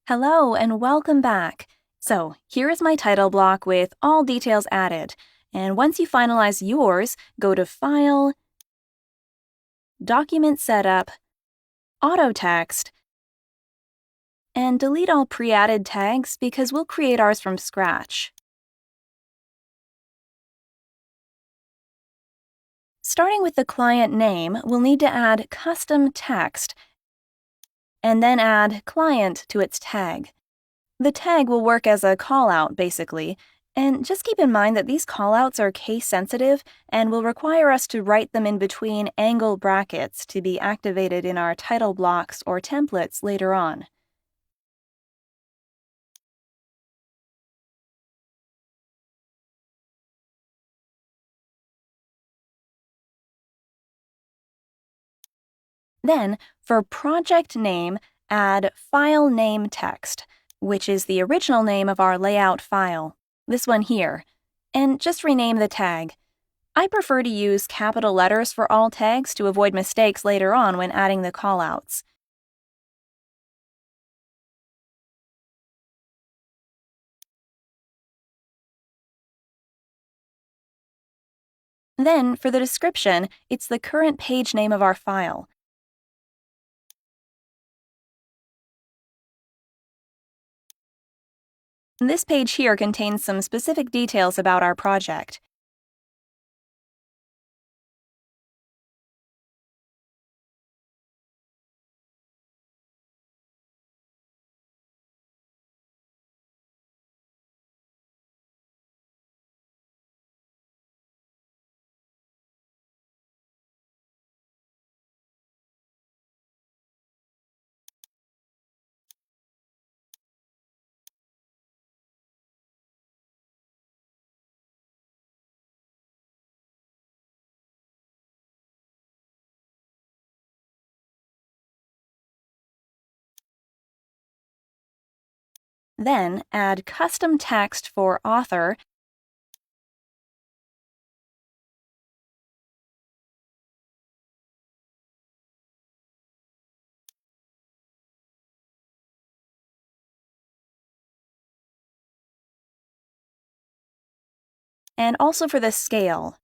Hello and welcome back. So here is my title block with all details added. And once you finalize yours, go to File, Document Setup, AutoText, and delete all pre-added tags because we'll create ours from scratch. Starting with the client name, we'll need to add custom text and then add client to its tag. The tag will work as a callout, basically, and just keep in mind that these callouts are case-sensitive and will require us to write them in between angle brackets to be activated in our title blocks or templates later on. Then, for project name, add file name text, which is the original name of our layout file, this one here, and just rename the tag. I prefer to use capital letters for all tags to avoid mistakes later on when adding the callouts. Then, for the description, it's the current page name of our file. This page here contains some specific details about our project. Then, add custom text for author and also for the scale.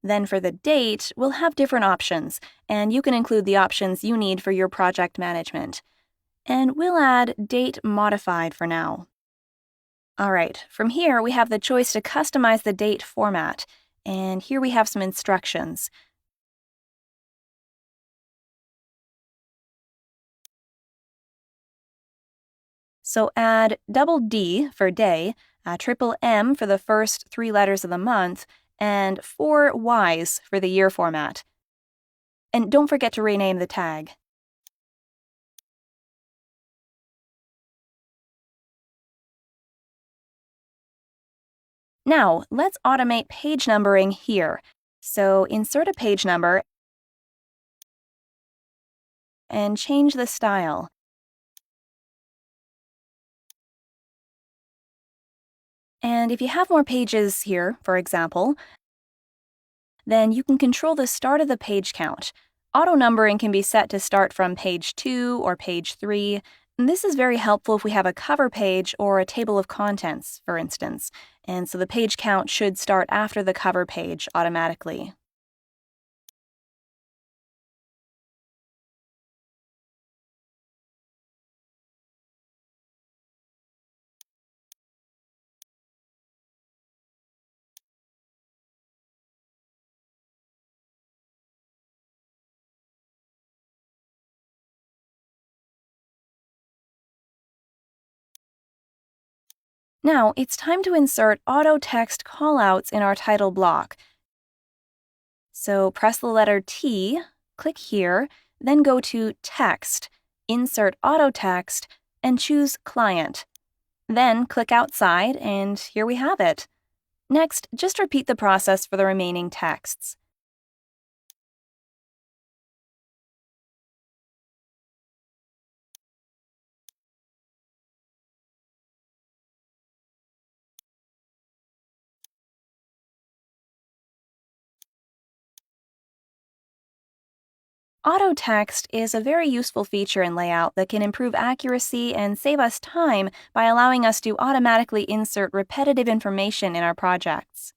Then for the date, we'll have different options, and you can include the options you need for your project management. And we'll add Date Modified for now. Alright, from here we have the choice to customize the date format, and here we have some instructions. So add double D for day, triple M for the first 3 letters of the month, and 4 Ys for the year format. And don't forget to rename the tag. Now, let's automate page numbering here. So insert a page number and change the style. And if you have more pages here, for example, then you can control the start of the page count. Auto numbering can be set to start from page 2 or page 3. And this is very helpful if we have a cover page or a table of contents, for instance. And so the page count should start after the cover page automatically. Now, it's time to insert AutoText callouts in our title block. So press the letter T, click here, then go to Text, insert AutoText, and choose Client. Then click outside, and here we have it. Next, just repeat the process for the remaining texts. AutoText is a very useful feature in LayOut that can improve accuracy and save us time by allowing us to automatically insert repetitive information in our projects.